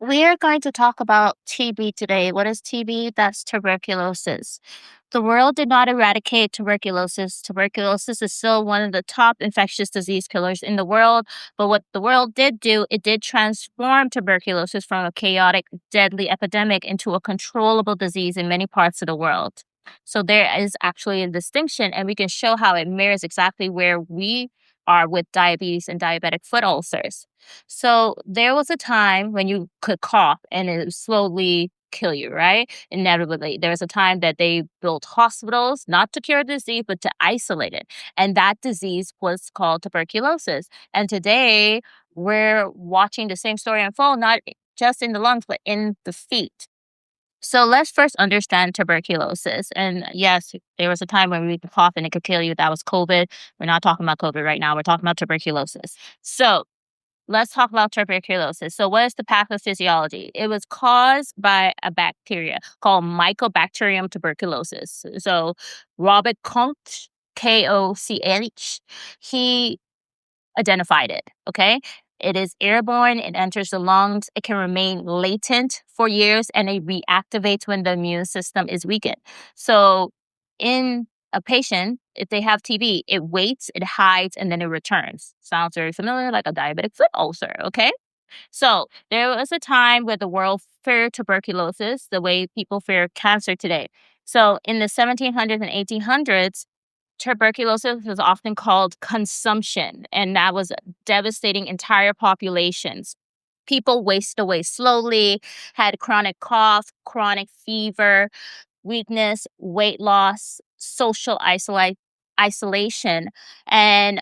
We are going to talk about TB today. What is TB? That's tuberculosis. The world did not eradicate tuberculosis. Tuberculosis is still one of the top infectious disease killers in the world. But what the world did do, it did transform tuberculosis from a chaotic, deadly epidemic into a controllable disease in many parts of the world. So there is actually a distinction, and we can show how it mirrors exactly where we are with diabetes and diabetic foot ulcers. So there was a time when you could cough and it would slowly kill you, right? Inevitably. There was a time that they built hospitals not to cure the disease, but to isolate it. And that disease was called tuberculosis. And today we're watching the same story unfold, not just in the lungs, but in the feet. So let's first understand tuberculosis. And yes, there was a time when we could cough and it could kill you. That was COVID. We're not talking about COVID right now. We're talking about tuberculosis. So let's talk about tuberculosis. So, what is the pathophysiology? It was caused by a bacteria called Mycobacterium tuberculosis. So, Robert Koch, Koch, he identified it. Okay. It is airborne, it enters the lungs, it can remain latent for years, and it reactivates when the immune system is weakened. So, in a patient, if they have TB, it waits, it hides, and then it returns. Sounds very familiar, like a diabetic foot ulcer. Okay. So, there was a time where the world feared tuberculosis the way people fear cancer today. So, in the 1700s and 1800s, tuberculosis was often called consumption, and that was devastating entire populations. People wasted away slowly, had chronic cough, chronic fever, weakness, weight loss, isolation. And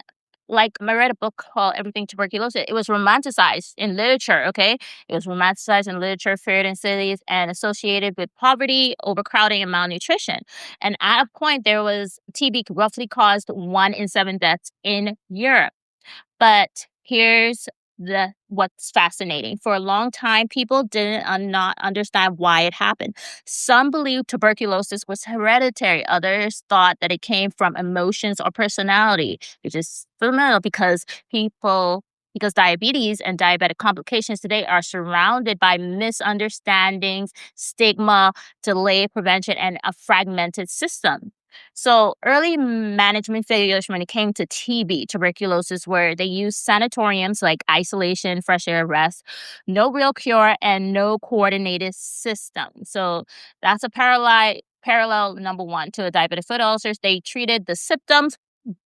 like I read a book called Everything Tuberculosis. It was romanticized in literature, okay? It was romanticized in literature, feared in cities, and associated with poverty, overcrowding, and malnutrition. And at a point, there was TB roughly caused 1 in 7 deaths in Europe. But here's the what's fascinating. For a long time, people didn't not understand why it happened. Some believed tuberculosis was hereditary. Others thought that it came from emotions or personality, which is familiar because diabetes and diabetic complications today are surrounded by misunderstandings, stigma, delayed prevention, and a fragmented system. So early management failures when it came to TB, tuberculosis, where they used sanatoriums like isolation, fresh air, rest, no real cure, and no coordinated system. So that's a parallel number one to a diabetic foot ulcers. They treated the symptoms,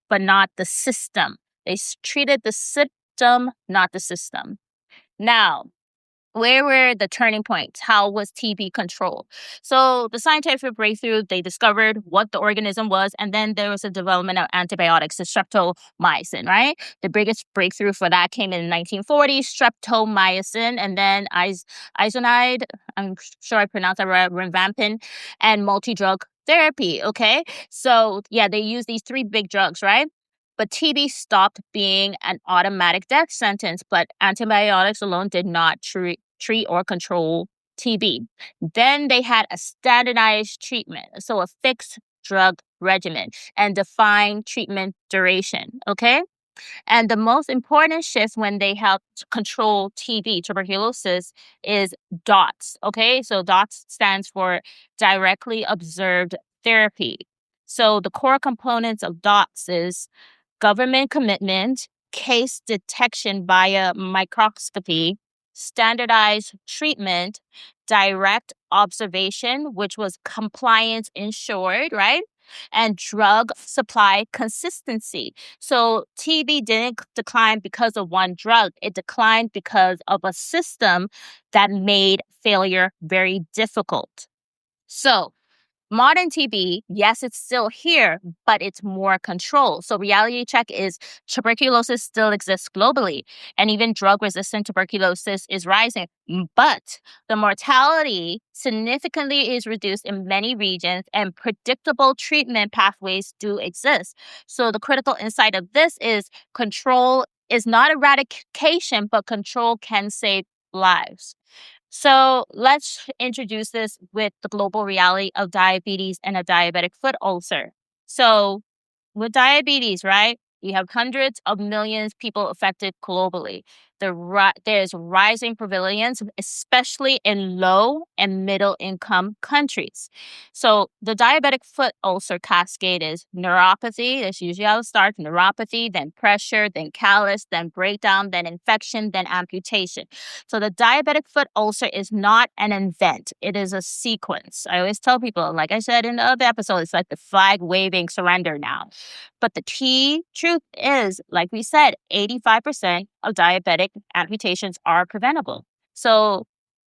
but not the system. Treated the symptom, not the system. Now, where were the turning points? How was TB controlled? So the scientific breakthrough, they discovered what the organism was, and then there was a development of antibiotics, the streptomycin, right? The biggest breakthrough for that came in the 1940s, streptomycin, and then isoniazid, I'm sure I pronounced that right, rifampin, and multi-drug therapy, okay? So yeah, they use these three big drugs, right? But TB stopped being an automatic death sentence, but antibiotics alone did not treat or control TB. Then they had a standardized treatment, so a fixed drug regimen and defined treatment duration. Okay. And the most important shift when they helped control TB, tuberculosis, is DOTS. Okay. So DOTS stands for directly observed therapy. So the core components of DOTS is government commitment, case detection via microscopy, standardized treatment, direct observation, which was compliance ensured, right? And drug supply consistency. So TB didn't decline because of one drug, it declined because of a system that made failure very difficult. So, modern TB, yes, it's still here, but it's more controlled. So reality check is tuberculosis still exists globally, and even drug-resistant tuberculosis is rising. But the mortality significantly is reduced in many regions, and predictable treatment pathways do exist. So the critical insight of this is control is not eradication, but control can save lives. So let's introduce this with the global reality of diabetes and a diabetic foot ulcer. So with diabetes, right, you have hundreds of millions people affected globally. there's rising prevalence, especially in low and middle income countries. So the diabetic foot ulcer cascade is neuropathy. That's usually how it starts: neuropathy, then pressure, then callus, then breakdown, then infection, then amputation. So the diabetic foot ulcer is not an event, it is a sequence. I always tell people, like I said in the other episode, it's like the flag waving surrender now. But the key truth is, like we said, 85% of diabetic amputations are preventable. So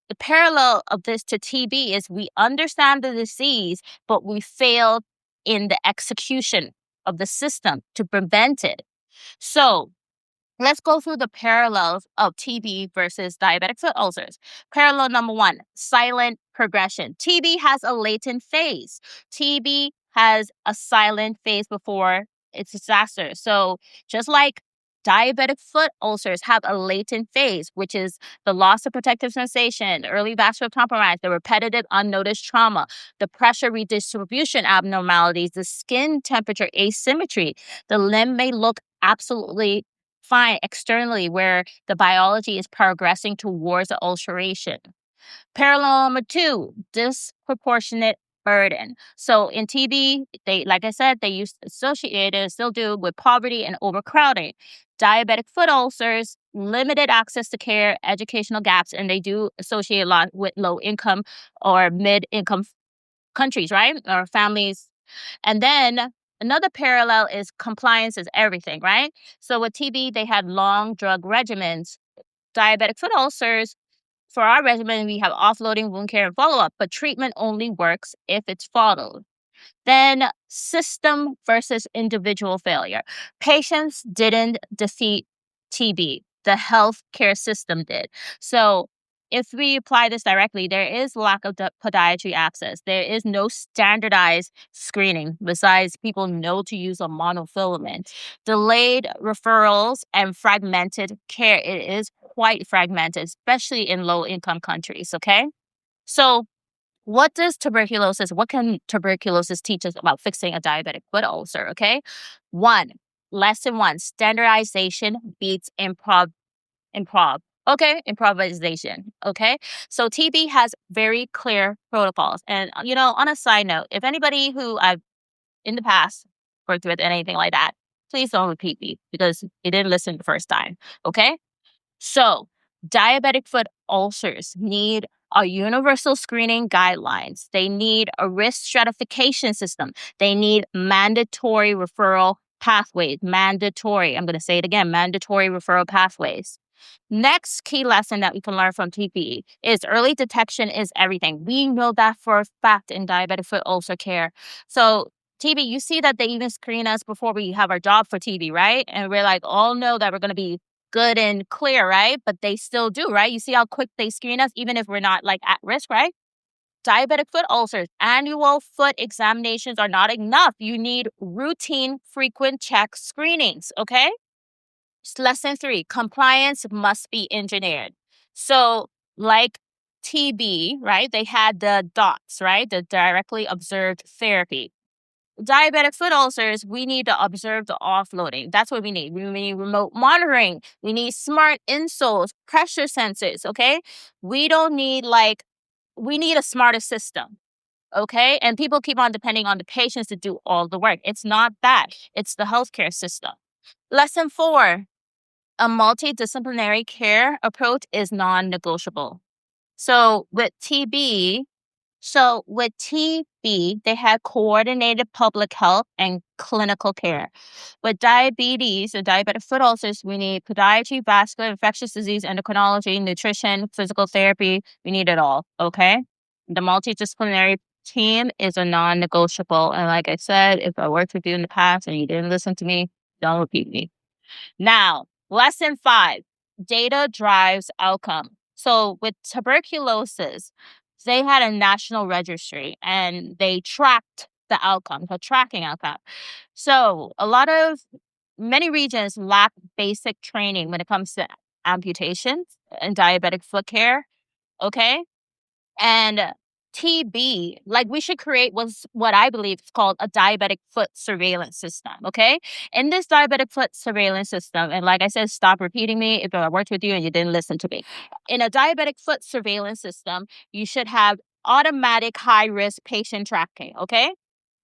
the parallel of this to TB is we understand the disease, but we failed in the execution of the system to prevent it. So let's go through the parallels of TB versus diabetic foot ulcers. Parallel number one: silent progression. TB has a latent phase. TB has a silent phase before its disaster. So just like diabetic foot ulcers have a latent phase, which is the loss of protective sensation, early vascular compromise, the repetitive unnoticed trauma, the pressure redistribution abnormalities, the skin temperature asymmetry, the limb may look absolutely fine externally where the biology is progressing towards the ulceration. Parallel number two: disproportionate burden. So in TB, they, like I said, they used to associate it, still do, with poverty and overcrowding. Diabetic foot ulcers, limited access to care, educational gaps, and they do associate a lot with low income or mid income countries, right? Or families. And then another parallel is compliance is everything, right? So with TB, they had long drug regimens. Diabetic foot ulcers, for our regimen, we have offloading, wound care, and follow up, but treatment only works if it's followed. Then system versus individual failure. Patients didn't defeat TB, the healthcare system did. So if we apply this directly, there is lack of podiatry access. There is no standardized screening. Besides, people know to use a monofilament. Delayed referrals and fragmented care. It is quite fragmented, especially in low income countries. Okay. So what can tuberculosis teach us about fixing a diabetic foot ulcer? Okay. One, lesson one: standardization beats improv. Okay, improvisation. Okay. So TB has very clear protocols. And on a side note, if anybody who I've in the past worked with anything like that, please don't repeat me because you didn't listen the first time. Okay. So, diabetic foot ulcers need a universal screening guidelines. They need a risk stratification system. They need mandatory referral pathways. Mandatory. I'm going to say it again: mandatory referral pathways. Next key lesson that we can learn from TB is early detection is everything. We know that for a fact in diabetic foot ulcer care. So TB, you see that they even screen us before we have our job for TB, right? And we're like, all know that we're going to be good and clear, right? But they still do, right? You see how quick they screen us, even if we're not like at risk, right? Diabetic foot ulcers, annual foot examinations are not enough. You need routine, frequent check screenings, okay? Lesson three: compliance must be engineered. So, like TB, right? They had the DOTS, right? The directly observed therapy. Diabetic foot ulcers, we need to observe the offloading. That's what we need. We need remote monitoring. We need smart insoles, pressure sensors, okay? We don't need we need a smarter system, okay? And people keep on depending on the patients to do all the work. It's not that. It's the healthcare system. Lesson four: a multidisciplinary care approach is non-negotiable. So with TB, they had coordinated public health and clinical care. With diabetes or diabetic foot ulcers, we need podiatry, vascular, infectious disease, endocrinology, nutrition, physical therapy. We need it all, okay? The multidisciplinary team is a non-negotiable. And like I said, if I worked with you in the past and you didn't listen to me, don't repeat me. Now, lesson five: data drives outcome. So with tuberculosis, they had a national registry and they tracked the outcome, the tracking outcome. So many regions lack basic training when it comes to amputations and diabetic foot care. Okay. And TB, like we should create what I believe is called a diabetic foot surveillance system. Okay. In this diabetic foot surveillance system, and like I said, stop repeating me if I worked with you and you didn't listen to me. In a diabetic foot surveillance system, you should have automatic high risk patient tracking. Okay.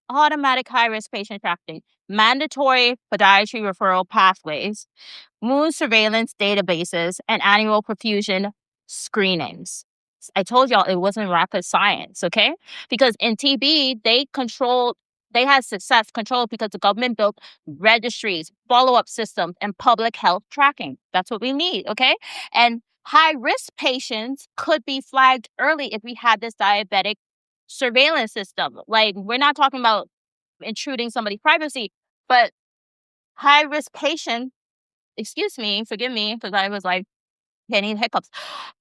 Automatic high risk patient tracking, mandatory podiatry referral pathways, wound surveillance databases, and annual perfusion screenings. I told y'all it wasn't rocket science, okay? Because in TB, they had success controlled because the government built registries, follow-up systems, and public health tracking. That's what we need, okay? And high risk patients could be flagged early if we had this diabetic surveillance system. Like, we're not talking about intruding somebody's privacy, but high risk patients, excuse me, forgive me, because I was like getting hiccups.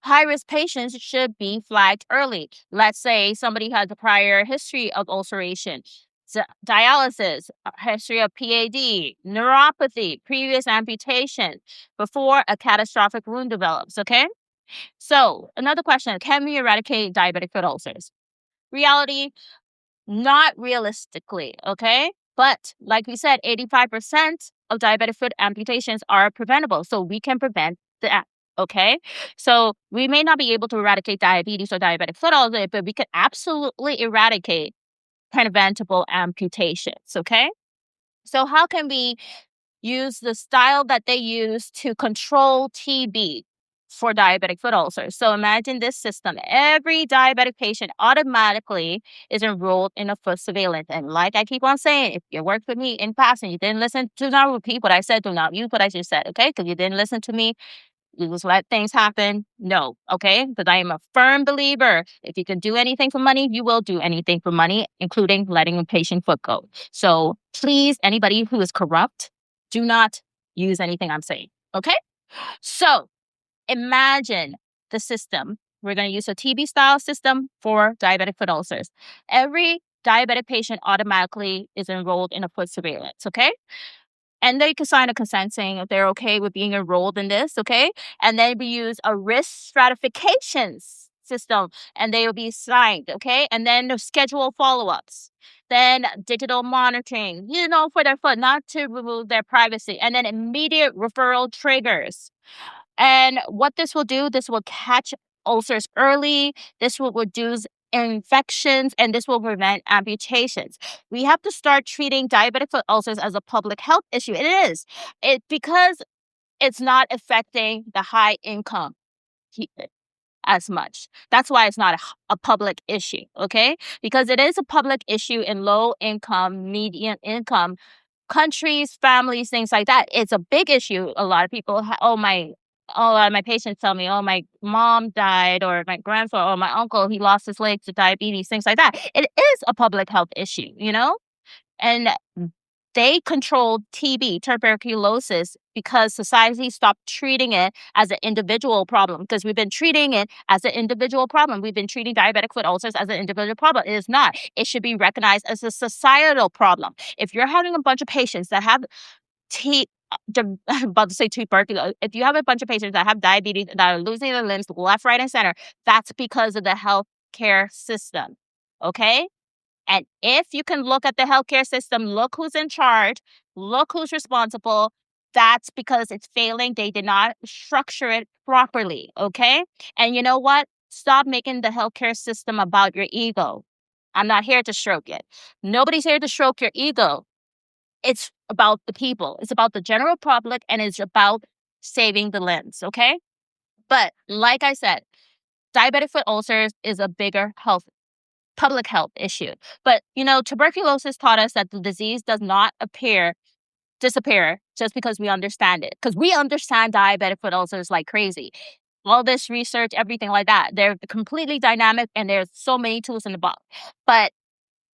High risk patients should be flagged early. Let's say somebody has a prior history of ulceration, dialysis, a history of PAD, neuropathy, previous amputation before a catastrophic wound develops. Okay. So, another question, can we eradicate diabetic foot ulcers? Reality, not realistically, okay? But like we said, 85% of diabetic foot amputations are preventable. So we can prevent that, okay? So we may not be able to eradicate diabetes or diabetic foot ulcer, but we could absolutely eradicate preventable amputations, okay? So how can we use the style that they use to control TB for diabetic foot ulcers? So imagine this system. Every diabetic patient automatically is enrolled in a foot surveillance. And like I keep on saying, if you worked with me in past and you didn't listen, do not repeat what I said. Do not use what I just said, okay? Because you didn't listen to me. You just let things happen. No, okay? Because I am a firm believer. If you can do anything for money, you will do anything for money, including letting a patient foot go. So please, anybody who is corrupt, do not use anything I'm saying, okay? So imagine the system. We're going to use a TB style system for diabetic foot ulcers. Every diabetic patient automatically is enrolled in a foot surveillance, okay? And they can sign a consent saying if they're okay with being enrolled in this, okay? And then we use a risk stratification system, and they will be signed, okay? And then the schedule follow-ups. Then digital monitoring, for their foot, not to remove their privacy. And then immediate referral triggers. And what this will do, this will catch ulcers early. This will reduce infections, and this will prevent amputations. We have to start treating diabetic foot ulcers as a public health issue. It is. Because it's not affecting the high income as much. That's why it's not a public issue, okay? Because it is a public issue in low income, median income countries, families, things like that. It's a big issue. A lot of people, a lot of my patients tell me, oh, my mom died, or my grandfather, or my uncle, he lost his leg to diabetes, things like that. It is a public health issue, And they controlled TB, tuberculosis, because society stopped treating it as an individual problem, because we've been treating it as an individual problem. We've been treating diabetic foot ulcers as an individual problem. It is not. It should be recognized as a societal problem. If you're having a bunch of patients that have I'm about to say tuberculosis. If you have a bunch of patients that have diabetes that are losing their limbs left, right, and center, that's because of the healthcare system. Okay? And if you can look at the healthcare system, look who's in charge, look who's responsible, that's because it's failing. They did not structure it properly, okay? And you know what? Stop making the healthcare system about your ego. I'm not here to stroke it. Nobody's here to stroke your ego. It's about the people. It's about the general public, and it's about saving the limbs, okay? But like I said, diabetic foot ulcers is a bigger public health issue. But, tuberculosis taught us that the disease does not disappear just because we understand it. Because we understand diabetic foot ulcers like crazy. All this research, everything like that. They're completely dynamic, and there's so many tools in the box. But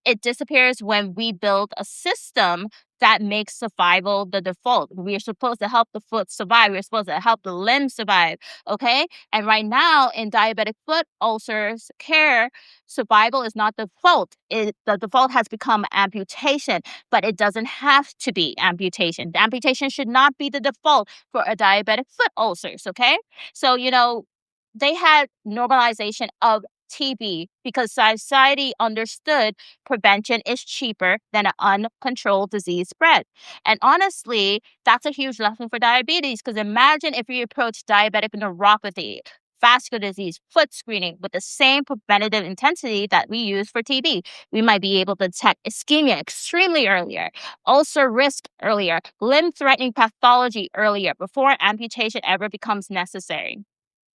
it disappears when we build a system that makes survival the default. We are supposed to help the foot survive. We're supposed to help the limb survive. Okay. And right now in diabetic foot ulcers care, survival is not the default. The default has become amputation, but it doesn't have to be amputation. The amputation should not be the default for a diabetic foot ulcers. Okay. So, they had normalization of TB because society understood prevention is cheaper than an uncontrolled disease spread. And honestly, that's a huge lesson for diabetes because imagine if we approach diabetic neuropathy, vascular disease, foot screening with the same preventative intensity that we use for TB. We might be able to detect ischemia extremely earlier, ulcer risk earlier, limb threatening pathology earlier before amputation ever becomes necessary.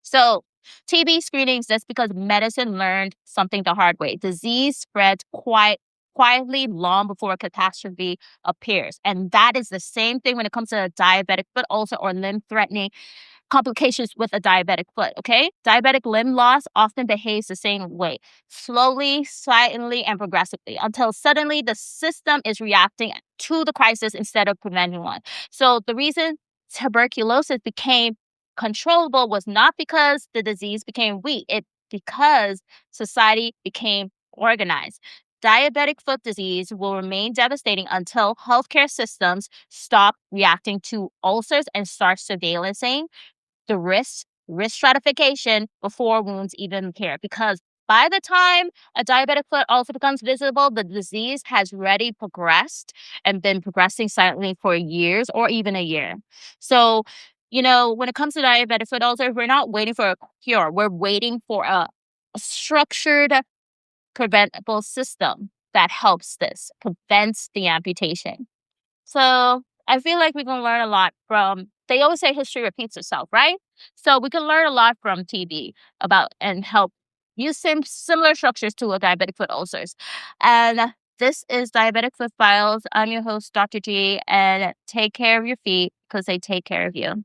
So, TB screening exists because medicine learned something the hard way. Disease spreads quietly long before a catastrophe appears. And that is the same thing when it comes to a diabetic foot ulcer or limb threatening complications with a diabetic foot, okay? Diabetic limb loss often behaves the same way, slowly, silently, and progressively until suddenly the system is reacting to the crisis instead of preventing one. So the reason tuberculosis became controllable was not because the disease became weak, it because society became organized. Diabetic foot disease will remain devastating until healthcare systems stop reacting to ulcers and start surveillancing the risk stratification before wounds even appear. Because by the time a diabetic foot ulcer becomes visible, the disease has already progressed and been progressing silently for years or even a year. So, when it comes to diabetic foot ulcer, we're not waiting for a cure. We're waiting for a structured, preventable system that helps this, prevents the amputation. So I feel like we can learn a lot from, they always say history repeats itself, right? So we can learn a lot from TB about and help use similar structures to a diabetic foot ulcers. And this is Diabetic Foot Files. I'm your host, Dr. G, and take care of your feet because they take care of you.